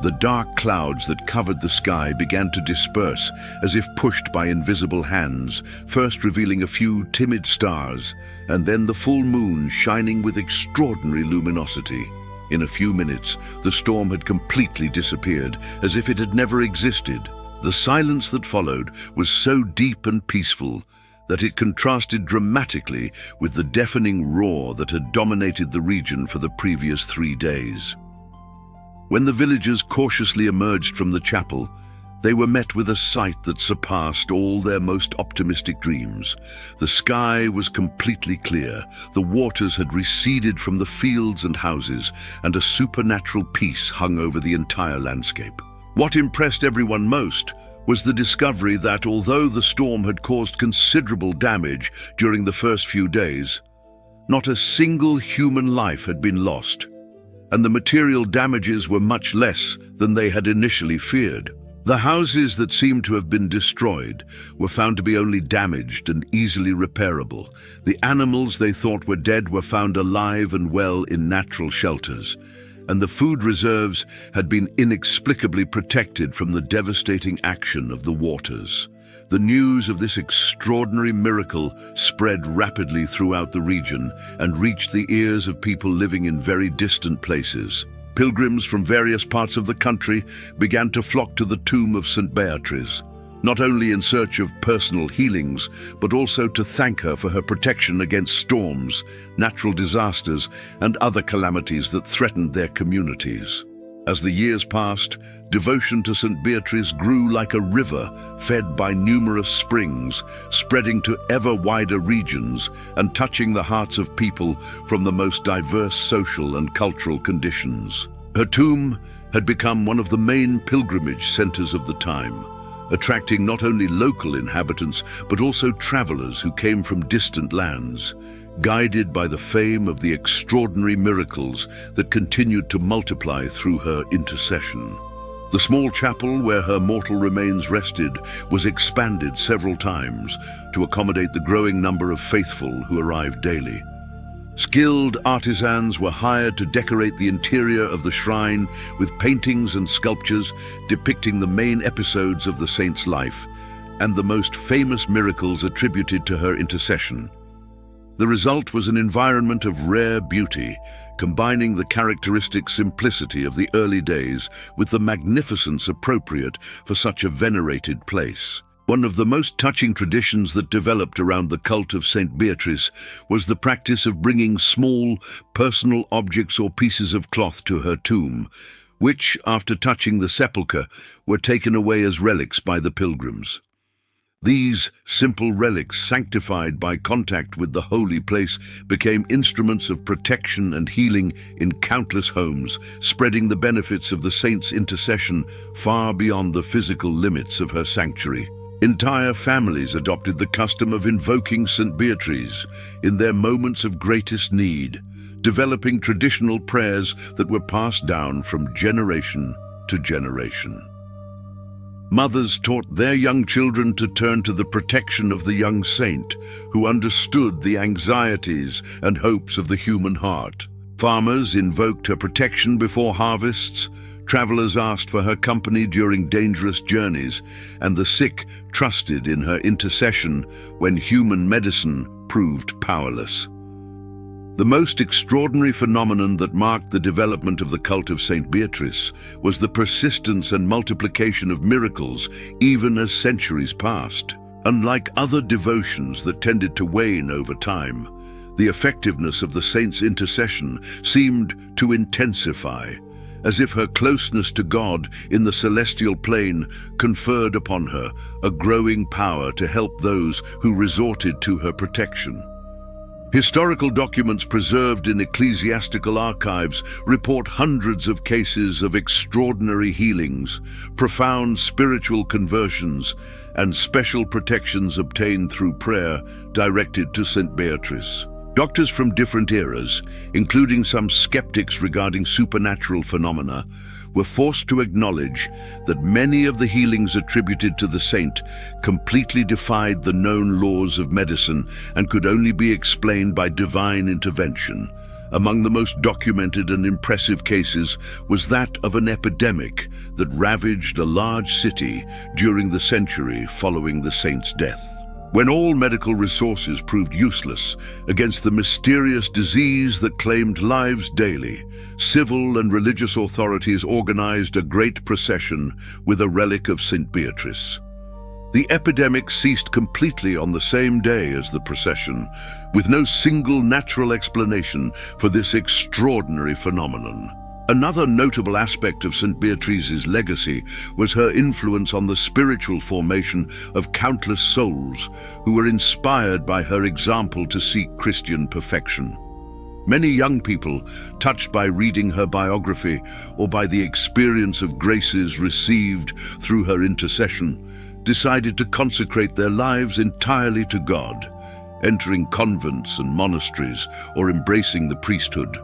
The dark clouds that covered the sky began to disperse as if pushed by invisible hands, first revealing a few timid stars, and then the full moon shining with extraordinary luminosity. In a few minutes, the storm had completely disappeared, as if it had never existed. The silence that followed was so deep and peaceful that it contrasted dramatically with the deafening roar that had dominated the region for the previous 3 days. When the villagers cautiously emerged from the chapel, they were met with a sight that surpassed all their most optimistic dreams. The sky was completely clear, the waters had receded from the fields and houses, and a supernatural peace hung over the entire landscape. What impressed everyone most was the discovery that although the storm had caused considerable damage during the first few days, not a single human life had been lost, and the material damages were much less than they had initially feared. The houses that seemed to have been destroyed were found to be only damaged and easily repairable. The animals they thought were dead were found alive and well in natural shelters, and the food reserves had been inexplicably protected from the devastating action of the waters. The news of this extraordinary miracle spread rapidly throughout the region and reached the ears of people living in very distant places. Pilgrims from various parts of the country began to flock to the tomb of St. Beatrice, not only in search of personal healings, but also to thank her for her protection against storms, natural disasters, and other calamities that threatened their communities. As the years passed, devotion to St. Beatrice grew like a river fed by numerous springs, spreading to ever wider regions and touching the hearts of people from the most diverse social and cultural conditions. Her tomb had become one of the main pilgrimage centers of the time, attracting not only local inhabitants but also travelers who came from distant lands, guided by the fame of the extraordinary miracles that continued to multiply through her intercession. The small chapel where her mortal remains rested was expanded several times to accommodate the growing number of faithful who arrived daily. Skilled artisans were hired to decorate the interior of the shrine with paintings and sculptures depicting the main episodes of the saint's life and the most famous miracles attributed to her intercession. The result was an environment of rare beauty, combining the characteristic simplicity of the early days with the magnificence appropriate for such a venerated place. One of the most touching traditions that developed around the cult of St. Beatrice was the practice of bringing small, personal objects or pieces of cloth to her tomb, which, after touching the sepulchre, were taken away as relics by the pilgrims. These simple relics, sanctified by contact with the holy place, became instruments of protection and healing in countless homes, spreading the benefits of the saint's intercession far beyond the physical limits of her sanctuary. Entire families adopted the custom of invoking St. Beatrice in their moments of greatest need, developing traditional prayers that were passed down from generation to generation. Mothers taught their young children to turn to the protection of the young saint, who understood the anxieties and hopes of the human heart. Farmers invoked her protection before harvests, travelers asked for her company during dangerous journeys, and the sick trusted in her intercession when human medicine proved powerless. The most extraordinary phenomenon that marked the development of the cult of St. Beatrice was the persistence and multiplication of miracles even as centuries passed. Unlike other devotions that tended to wane over time, the effectiveness of the saint's intercession seemed to intensify, as if her closeness to God in the celestial plane conferred upon her a growing power to help those who resorted to her protection. Historical documents preserved in ecclesiastical archives report hundreds of cases of extraordinary healings, profound spiritual conversions, and special protections obtained through prayer directed to St. Beatrice. Doctors from different eras, including some skeptics regarding supernatural phenomena, were forced to acknowledge that many of the healings attributed to the saint completely defied the known laws of medicine and could only be explained by divine intervention. Among the most documented and impressive cases was that of an epidemic that ravaged a large city during the century following the saint's death. When all medical resources proved useless against the mysterious disease that claimed lives daily, civil and religious authorities organized a great procession with a relic of St. Beatrice. The epidemic ceased completely on the same day as the procession, with no single natural explanation for this extraordinary phenomenon. Another notable aspect of St. Beatrice's legacy was her influence on the spiritual formation of countless souls who were inspired by her example to seek Christian perfection. Many young people, touched by reading her biography or by the experience of graces received through her intercession, decided to consecrate their lives entirely to God, entering convents and monasteries or embracing the priesthood.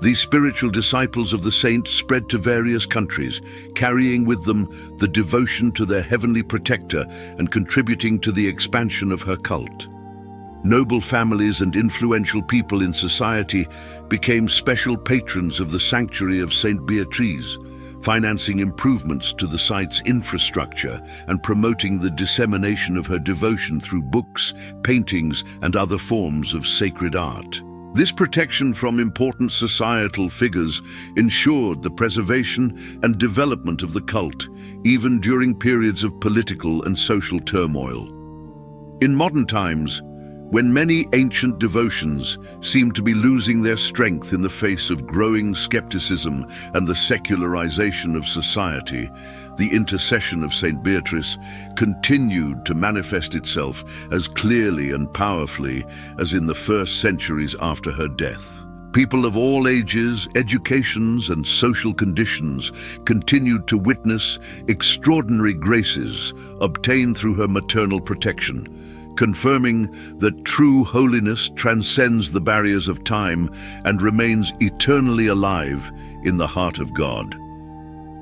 These spiritual disciples of the saint spread to various countries, carrying with them the devotion to their heavenly protector and contributing to the expansion of her cult. Noble families and influential people in society became special patrons of the sanctuary of St. Beatrice, financing improvements to the site's infrastructure and promoting the dissemination of her devotion through books, paintings, and other forms of sacred art. This protection from important societal figures ensured the preservation and development of the cult, even during periods of political and social turmoil. In modern times, when many ancient devotions seem to be losing their strength in the face of growing skepticism and the secularization of society, the intercession of St. Beatrice continued to manifest itself as clearly and powerfully as in the first centuries after her death. People of all ages, educations, and social conditions continued to witness extraordinary graces obtained through her maternal protection, confirming that true holiness transcends the barriers of time and remains eternally alive in the heart of God.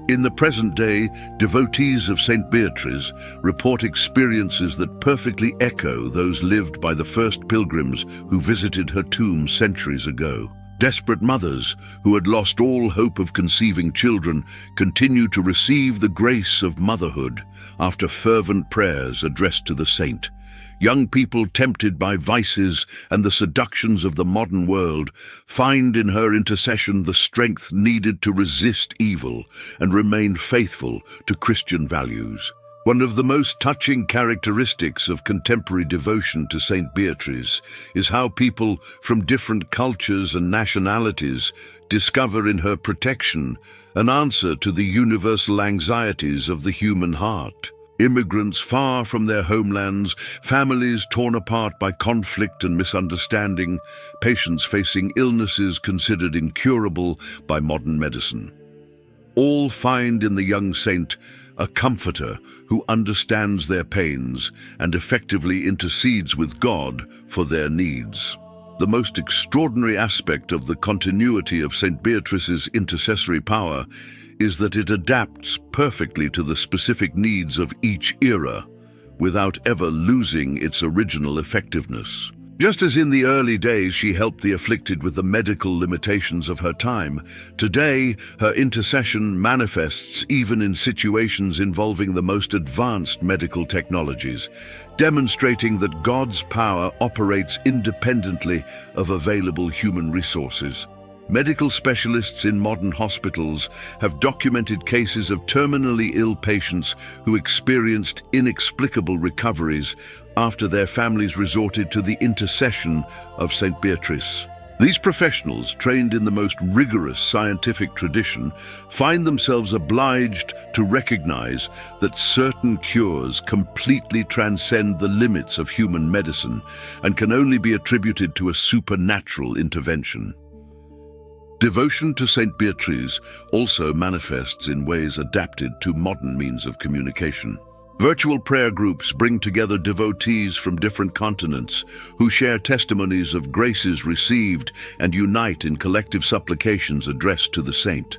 In the present day, devotees of St. Beatrice report experiences that perfectly echo those lived by the first pilgrims who visited her tomb centuries ago. Desperate mothers who had lost all hope of conceiving children continue to receive the grace of motherhood after fervent prayers addressed to the saint. Young people tempted by vices and the seductions of the modern world find in her intercession the strength needed to resist evil and remain faithful to Christian values. One of the most touching characteristics of contemporary devotion to St. Beatrice is how people from different cultures and nationalities discover in her protection an answer to the universal anxieties of the human heart. Immigrants far from their homelands, families torn apart by conflict and misunderstanding, patients facing illnesses considered incurable by modern medicine. All find in the young saint a comforter who understands their pains and effectively intercedes with God for their needs. The most extraordinary aspect of the continuity of St. Beatrice's intercessory power is that it adapts perfectly to the specific needs of each era, without ever losing its original effectiveness. Just as in the early days she helped the afflicted with the medical limitations of her time, today her intercession manifests even in situations involving the most advanced medical technologies, demonstrating that God's power operates independently of available human resources. Medical specialists in modern hospitals have documented cases of terminally ill patients who experienced inexplicable recoveries after their families resorted to the intercession of St. Beatrice. These professionals, trained in the most rigorous scientific tradition, find themselves obliged to recognize that certain cures completely transcend the limits of human medicine and can only be attributed to a supernatural intervention. Devotion to Saint Beatrice also manifests in ways adapted to modern means of communication. Virtual prayer groups bring together devotees from different continents who share testimonies of graces received and unite in collective supplications addressed to the saint.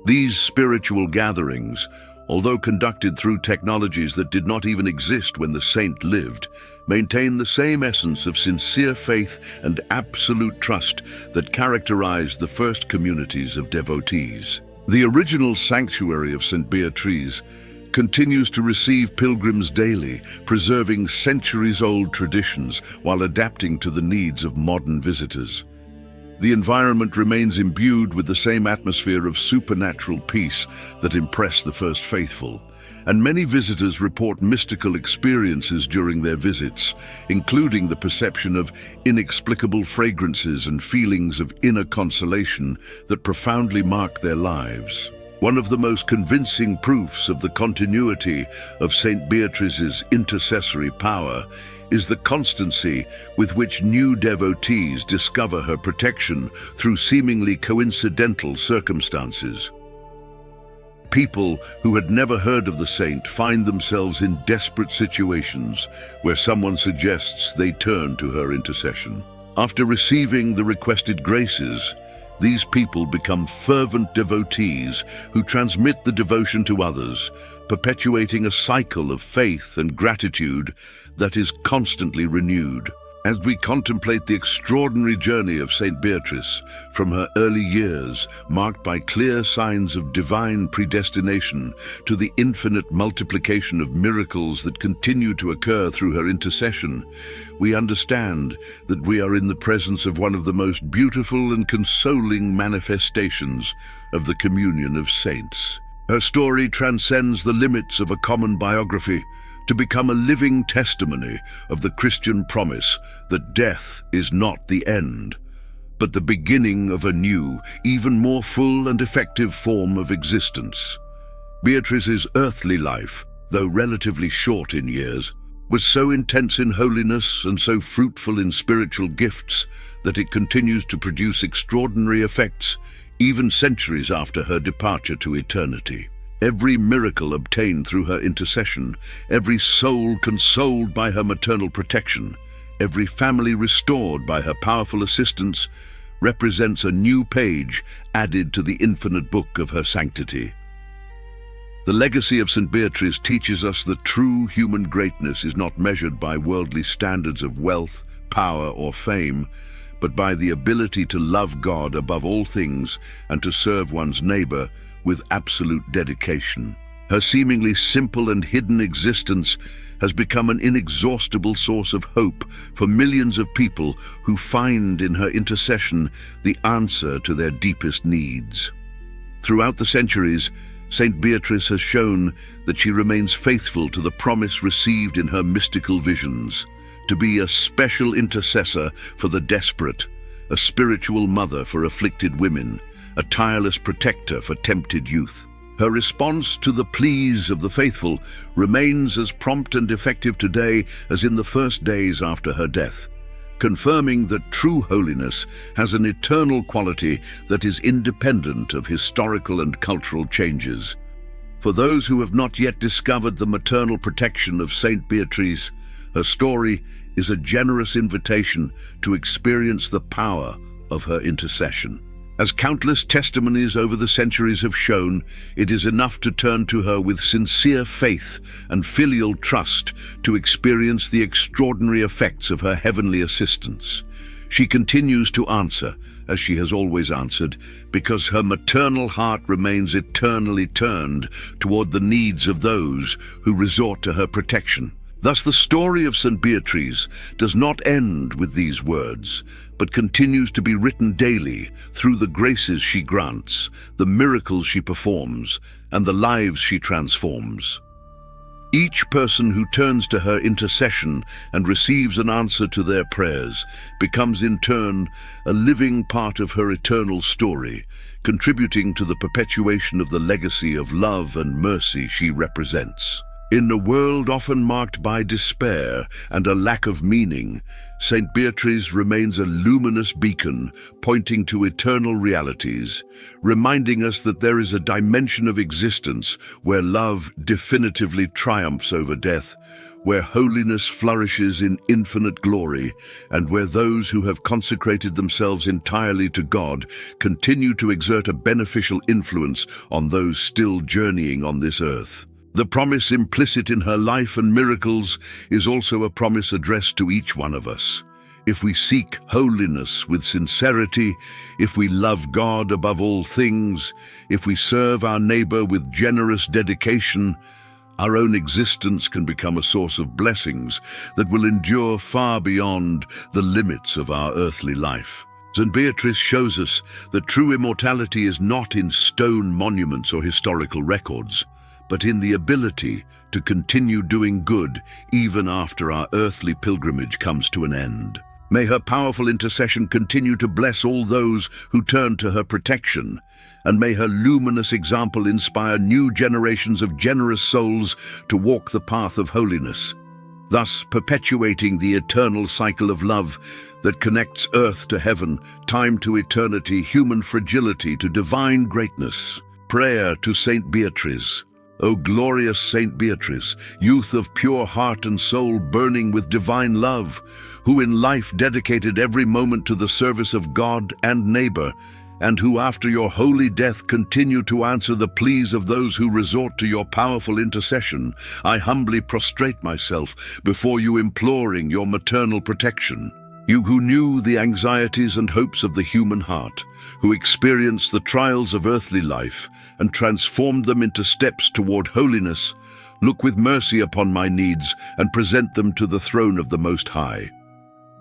These spiritual gatherings, although conducted through technologies that did not even exist when the saint lived, maintain the same essence of sincere faith and absolute trust that characterized the first communities of devotees. The original sanctuary of St. Beatrice continues to receive pilgrims daily, preserving centuries-old traditions while adapting to the needs of modern visitors. The environment remains imbued with the same atmosphere of supernatural peace that impressed the first faithful, and many visitors report mystical experiences during their visits, including the perception of inexplicable fragrances and feelings of inner consolation that profoundly mark their lives. One of the most convincing proofs of the continuity of St. Beatrice's intercessory power is the constancy with which new devotees discover her protection through seemingly coincidental circumstances. People who had never heard of the saint find themselves in desperate situations where someone suggests they turn to her intercession. After receiving the requested graces, these people become fervent devotees who transmit the devotion to others, perpetuating a cycle of faith and gratitude that is constantly renewed. As we contemplate the extraordinary journey of St. Beatrice from her early years, marked by clear signs of divine predestination, to the infinite multiplication of miracles that continue to occur through her intercession, we understand that we are in the presence of one of the most beautiful and consoling manifestations of the communion of saints. Her story transcends the limits of a common biography to become a living testimony of the Christian promise that death is not the end, but the beginning of a new, even more full and effective form of existence. Beatrice's earthly life, though relatively short in years, was so intense in holiness and so fruitful in spiritual gifts that it continues to produce extraordinary effects even centuries after her departure to eternity. Every miracle obtained through her intercession, every soul consoled by her maternal protection, every family restored by her powerful assistance, represents a new page added to the infinite book of her sanctity. The legacy of St. Beatrice teaches us that true human greatness is not measured by worldly standards of wealth, power, or fame, but by the ability to love God above all things and to serve one's neighbor with absolute dedication. Her seemingly simple and hidden existence has become an inexhaustible source of hope for millions of people who find in her intercession the answer to their deepest needs. Throughout the centuries, St. Beatrice has shown that she remains faithful to the promise received in her mystical visions, to be a special intercessor for the desperate, a spiritual mother for afflicted women, a tireless protector for tempted youth. Her response to the pleas of the faithful remains as prompt and effective today as in the first days after her death, confirming that true holiness has an eternal quality that is independent of historical and cultural changes. For those who have not yet discovered the maternal protection of Saint Beatrice, her story is a generous invitation to experience the power of her intercession. As countless testimonies over the centuries have shown, it is enough to turn to her with sincere faith and filial trust to experience the extraordinary effects of her heavenly assistance. She continues to answer, as she has always answered, because her maternal heart remains eternally turned toward the needs of those who resort to her protection. Thus, the story of St. Beatrice does not end with these words, but continues to be written daily through the graces she grants, the miracles she performs, and the lives she transforms. Each person who turns to her intercession and receives an answer to their prayers becomes in turn a living part of her eternal story, contributing to the perpetuation of the legacy of love and mercy she represents. In a world often marked by despair and a lack of meaning, Saint Beatrice remains a luminous beacon pointing to eternal realities, reminding us that there is a dimension of existence where love definitively triumphs over death, where holiness flourishes in infinite glory, and where those who have consecrated themselves entirely to God continue to exert a beneficial influence on those still journeying on this earth. The promise implicit in her life and miracles is also a promise addressed to each one of us. If we seek holiness with sincerity, if we love God above all things, if we serve our neighbor with generous dedication, our own existence can become a source of blessings that will endure far beyond the limits of our earthly life. St. Beatrice shows us that true immortality is not in stone monuments or historical records, but in the ability to continue doing good even after our earthly pilgrimage comes to an end. May her powerful intercession continue to bless all those who turn to her protection, and may her luminous example inspire new generations of generous souls to walk the path of holiness, thus perpetuating the eternal cycle of love that connects earth to heaven, time to eternity, human fragility to divine greatness. Prayer to Saint Beatrice. O glorious Saint Beatrice, youth of pure heart and soul burning with divine love, who in life dedicated every moment to the service of God and neighbor, and who after your holy death continue to answer the pleas of those who resort to your powerful intercession, I humbly prostrate myself before you, imploring your maternal protection. You who knew the anxieties and hopes of the human heart, who experienced the trials of earthly life and transformed them into steps toward holiness, look with mercy upon my needs and present them to the throne of the Most High.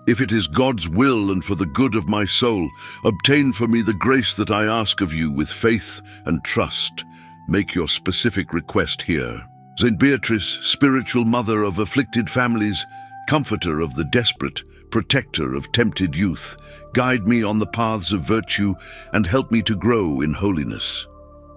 If it is God's will and for the good of my soul, obtain for me the grace that I ask of you with faith and trust. Make your specific request here. Saint Beatrice, spiritual mother of afflicted families, comforter of the desperate, protector of tempted youth, guide me on the paths of virtue and help me to grow in holiness.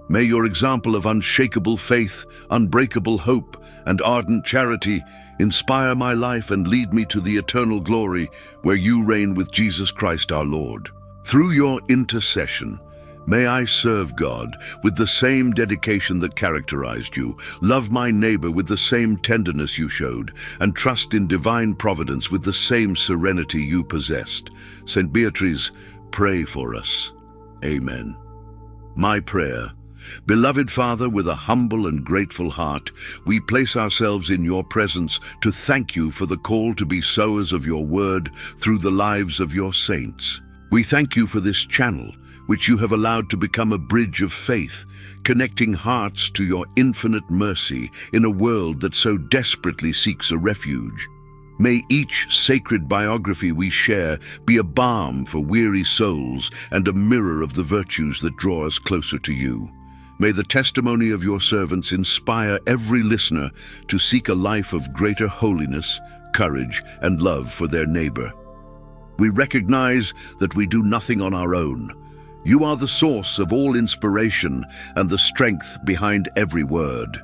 May your example of unshakable faith, unbreakable hope, and ardent charity inspire my life and lead me to the eternal glory where you reign with Jesus Christ our Lord. Through your intercession, may I serve God with the same dedication that characterized you, love my neighbor with the same tenderness you showed, and trust in divine providence with the same serenity you possessed. Saint Beatrice, pray for us. Amen. My prayer. Beloved Father, with a humble and grateful heart, we place ourselves in your presence to thank you for the call to be sowers of your word through the lives of your saints. We thank you for this channel, which you have allowed to become a bridge of faith, connecting hearts to your infinite mercy in a world that so desperately seeks a refuge. May each sacred biography we share be a balm for weary souls and a mirror of the virtues that draw us closer to you. May the testimony of your servants inspire every listener to seek a life of greater holiness, courage, and love for their neighbor. We recognize that we do nothing on our own. You are the source of all inspiration and the strength behind every word.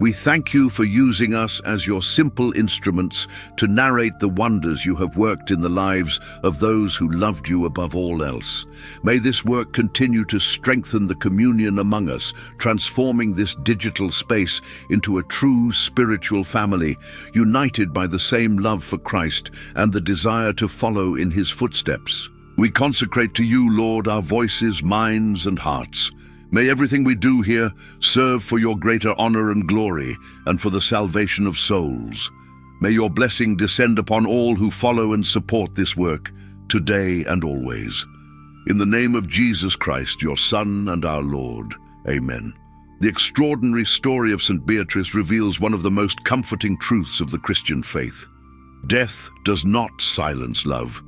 We thank you for using us as your simple instruments to narrate the wonders you have worked in the lives of those who loved you above all else. May this work continue to strengthen the communion among us, transforming this digital space into a true spiritual family, united by the same love for Christ and the desire to follow in his footsteps. We consecrate to you, Lord, our voices, minds, and hearts. May everything we do here serve for your greater honor and glory and for the salvation of souls. May your blessing descend upon all who follow and support this work, today and always. In the name of Jesus Christ, your Son and our Lord. Amen. The extraordinary story of St. Beatrice reveals one of the most comforting truths of the Christian faith. Death does not silence love,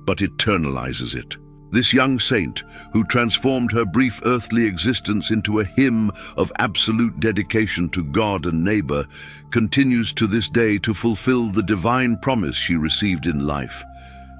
but eternalizes it. This young saint, who transformed her brief earthly existence into a hymn of absolute dedication to God and neighbor, continues to this day to fulfill the divine promise she received in life,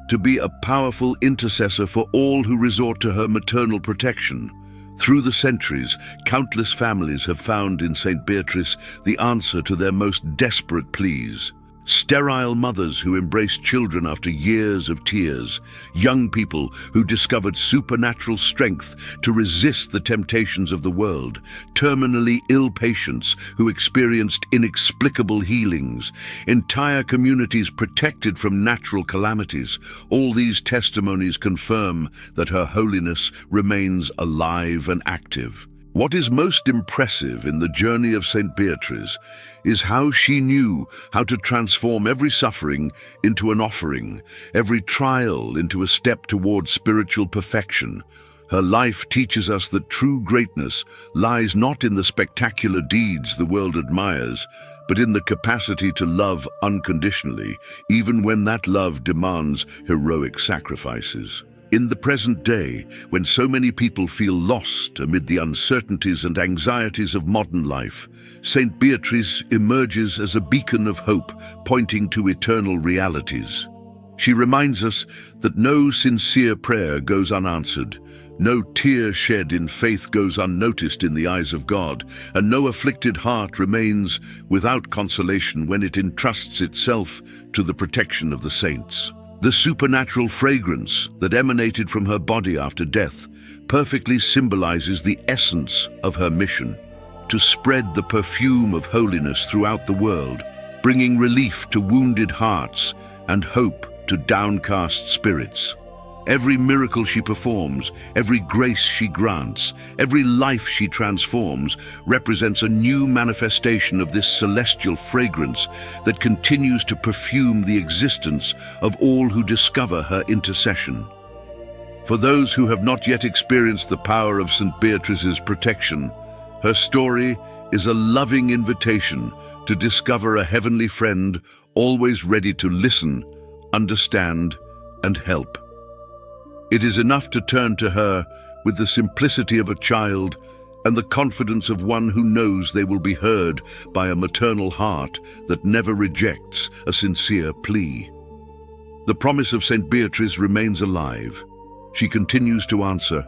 to be a powerful intercessor for all who resort to her maternal protection. Through the centuries, countless families have found in St. Beatrice the answer to their most desperate pleas. Sterile mothers who embraced children after years of tears, young people who discovered supernatural strength to resist the temptations of the world, terminally ill patients who experienced inexplicable healings, entire communities protected from natural calamities. All these testimonies confirm that her holiness remains alive and active. What is most impressive in the journey of St. Beatrice is how she knew how to transform every suffering into an offering, every trial into a step toward spiritual perfection. Her life teaches us that true greatness lies not in the spectacular deeds the world admires, but in the capacity to love unconditionally, even when that love demands heroic sacrifices. In the present day, when so many people feel lost amid the uncertainties and anxieties of modern life, St. Beatrice emerges as a beacon of hope, pointing to eternal realities. She reminds us that no sincere prayer goes unanswered, no tear shed in faith goes unnoticed in the eyes of God, and no afflicted heart remains without consolation when it entrusts itself to the protection of the saints. The supernatural fragrance that emanated from her body after death perfectly symbolizes the essence of her mission: to spread the perfume of holiness throughout the world, bringing relief to wounded hearts and hope to downcast spirits. Every miracle she performs, every grace she grants, every life she transforms represents a new manifestation of this celestial fragrance that continues to perfume the existence of all who discover her intercession. For those who have not yet experienced the power of St. Beatrice's protection, her story is a loving invitation to discover a heavenly friend always ready to listen, understand, and help. It is enough to turn to her with the simplicity of a child and the confidence of one who knows they will be heard by a maternal heart that never rejects a sincere plea. The promise of St. Beatrice remains alive. She continues to answer,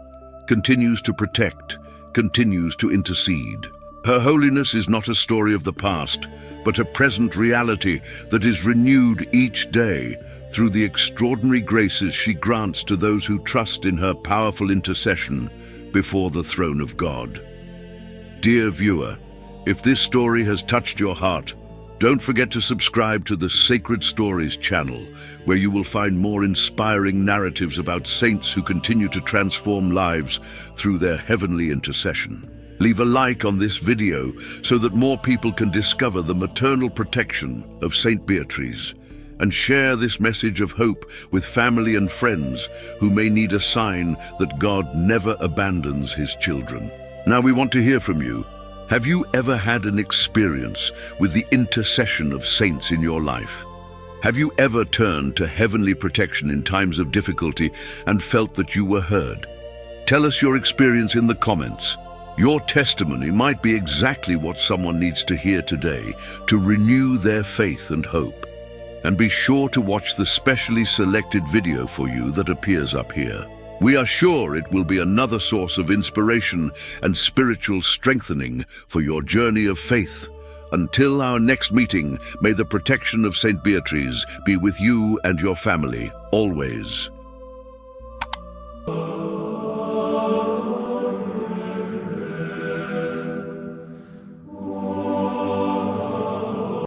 continues to protect, continues to intercede. Her holiness is not a story of the past, but a present reality that is renewed each day through the extraordinary graces she grants to those who trust in her powerful intercession before the throne of God. Dear viewer, if this story has touched your heart, don't forget to subscribe to the Sacred Stories channel, where you will find more inspiring narratives about saints who continue to transform lives through their heavenly intercession. Leave a like on this video so that more people can discover the maternal protection of St. Beatrice, and share this message of hope with family and friends who may need a sign that God never abandons his children. Now we want to hear from you. Have you ever had an experience with the intercession of saints in your life? Have you ever turned to heavenly protection in times of difficulty and felt that you were heard? Tell us your experience in the comments. Your testimony might be exactly what someone needs to hear today to renew their faith and hope. And be sure to watch the specially selected video for you that appears up here. We are sure it will be another source of inspiration and spiritual strengthening for your journey of faith. Until our next meeting, may the protection of St. Beatrice be with you and your family, always.